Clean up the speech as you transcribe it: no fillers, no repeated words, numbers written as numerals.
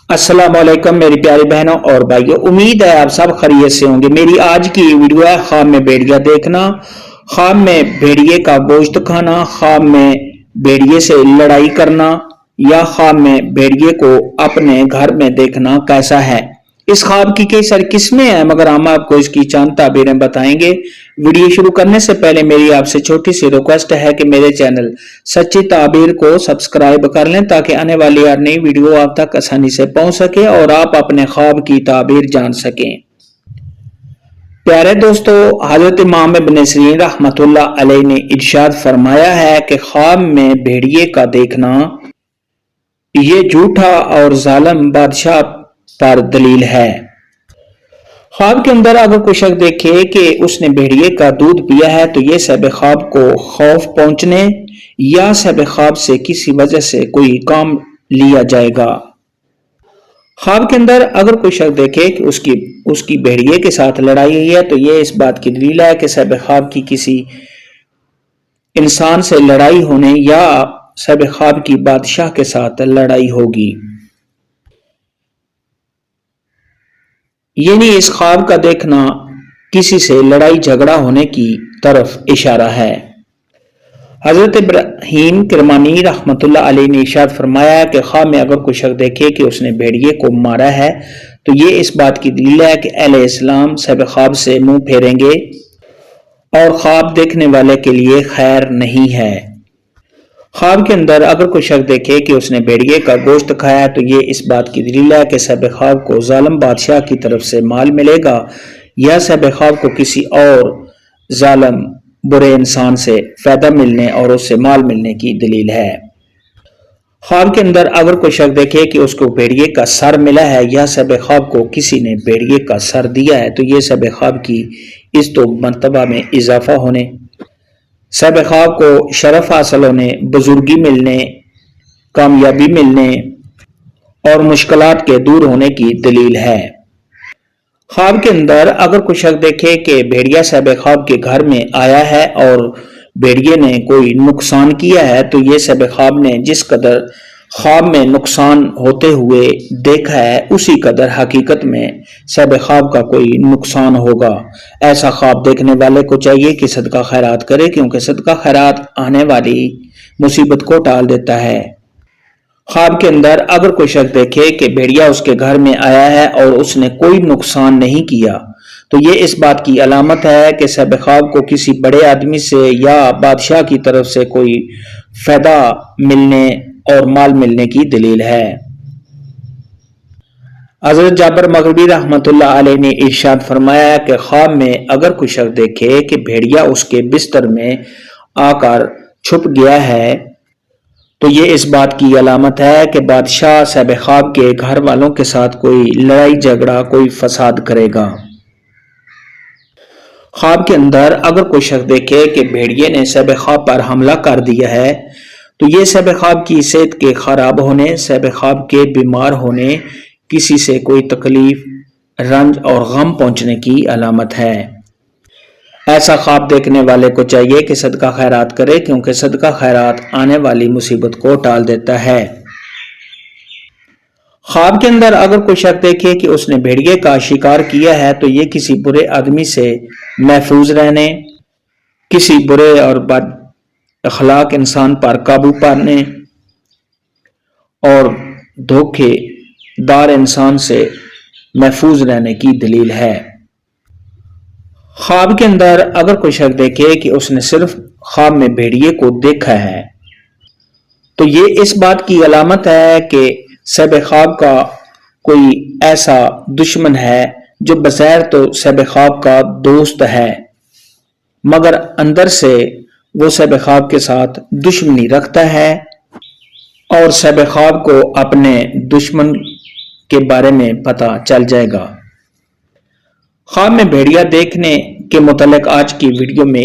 अस्सलाम वालेकुम मेरी प्यारी बहनों और भाइयों, उम्मीद है आप सब खैरियत से होंगे। मेरी आज की वीडियो है ख्वाब में भेड़िया देखना, ख्वाब में भेड़िए का गोश्त खाना, ख्वाब में भेड़िए से लड़ाई करना या ख्वाब में भेड़िए को अपने घर में देखना कैसा है। इस ख्वाब की कई सारी किस्में हैं, मगर हम आपको इसकी चंद ताबीरें बताएंगे। वीडियो शुरू करने से पहले मेरी आपसे छोटी सी रिक्वेस्ट है कि मेरे चैनल सच्ची ताबीर को सब्सक्राइब कर लें ताकि आने वाली हर नई वीडियो आप तक आसानी से पहुंच सके और आप अपने ख्वाब की ताबीर जान सकें। प्यारे दोस्तों, हजरत इमाम इब्न सीरीन रहमतुल्लाह अलैह ने इरशाद फरमाया है कि ख्वाब में भेड़िए का देखना ये झूठा और जालिम बादशाह पर दलील है। ख्वाब के अंदर अगर कोई शख्स देखे कि उसने भेड़िए का दूध पिया है तो ये साहिब ख्वाब को खौफ पहुंचने या साहिब ख्वाब से किसी वजह से कोई काम लिया जाएगा। ख्वाब के अंदर अगर कोई शख्स देखे कि उसकी भेड़िए के साथ लड़ाई हुई है तो ये इस बात की दलील है कि साहिब ख्वाब की किसी इंसान से लड़ाई होने या साहिब ख्वाब की बादशाह के साथ लड़ाई होगी। यानी इस ख्वाब का देखना किसी से लड़ाई झगड़ा होने की तरफ इशारा है। हजरत इब्राहिम किरमानी रहमतुल्लाह अलैह ने इरशाद फरमाया कि ख्वाब में अगर कोई शख्स देखे कि उसने भेड़िए को मारा है तो ये इस बात की दलील है कि अहले इस्लाम साहिब ख्वाब से मुंह फेरेंगे और ख्वाब देखने वाले के लिए खैर नहीं है। ख्वाब के अंदर अगर कोई शख्स देखे कि उसने भेड़िए का गोश्त खाया तो ये इस बात की दलील है कि साहिब ख्वाब को जालिम बादशाह की तरफ से माल मिलेगा या साहिब ख्वाब को किसी और जालिम बुरे इंसान से फायदा मिलने और उससे माल मिलने की दलील है। ख्वाब के अंदर अगर कोई शख्स देखे कि उसको भेड़िए का सर मिला है या साहिब ख्वाब को किसी ने भेड़िए का सर दिया है तो ये साहिब ख्वाब की इस तो मर्तबा में इजाफा होने, साहिब ख्वाब को शरफ हासिल होने, बुजुर्गी मिलने, कामयाबी मिलने और मुश्किलात के दूर होने की दलील है। ख्वाब के अंदर अगर कोई शख्स देखे कि भेड़िया साहिब ख्वाब के घर में आया है और भेड़िए ने कोई नुकसान किया है तो ये साहिब ख्वाब ने जिस कदर ख्वाब में नुकसान होते हुए देखा है उसी कदर हकीकत में साहिब ख्वाब का कोई नुकसान होगा। ऐसा ख्वाब देखने वाले को चाहिए कि सदका खैरात करे, क्योंकि सदका खैरात आने वाली मुसीबत को टाल देता है। ख्वाब के अंदर अगर कोई शख्स देखे कि भेड़िया उसके घर में आया है और उसने कोई नुकसान नहीं किया तो ये इस बात की अलामत है कि साहिब ख्वाब को किसी बड़े आदमी से या बादशाह की तरफ से कोई फायदा मिलने और माल मिलने की दलील है। हजरत जाबर मगरिबी रहमतुल्लाह अलैह ने इरशाद फरमाया कि ख्वाब में अगर कोई शख्स देखे कि भेड़िया उसके बिस्तर में आकर छुप गया है तो ये इस बात की अलामत है कि बादशाह साहिब ख्वाब के घर वालों के साथ कोई लड़ाई झगड़ा, कोई फसाद करेगा। ख्वाब के अंदर अगर कोई शख्स देखे कि भेड़िए ने साहिब ख्वाब पर हमला कर दिया है तो ये साहिब ख्वाब की सेहत के खराब होने, साहिब ख्वाब के बीमार होने, किसी से कोई तकलीफ, रंज और गम पहुंचने की अलामत है। ऐसा ख्वाब देखने वाले को चाहिए कि सदका खैरात करे, क्योंकि सदका खैरात आने वाली मुसीबत को टाल देता है। ख्वाब के अंदर अगर कोई शख्स देखे कि उसने भेड़िए का शिकार किया है तो ये किसी बुरे आदमी से महफूज रहने, किसी बुरे और बद अखलाक इंसान पर काबू पाने और धोखेदार इंसान से महफूज रहने की दलील है। ख्वाब के अंदर अगर कोई शख्स देखे कि उसने सिर्फ ख्वाब में भेड़िए को देखा है तो ये इस बात की अलामत है कि साहिब ख्वाब का कोई ऐसा दुश्मन है जो बज़ाहिर तो साहिब ख्वाब का दोस्त है मगर अंदर से वो साहिब ख्वाब के साथ दुश्मनी रखता है और साहिब ख्वाब को अपने दुश्मन के बारे में पता चल जाएगा। ख्वाब में भेड़िया देखने के मुतालिक आज की वीडियो में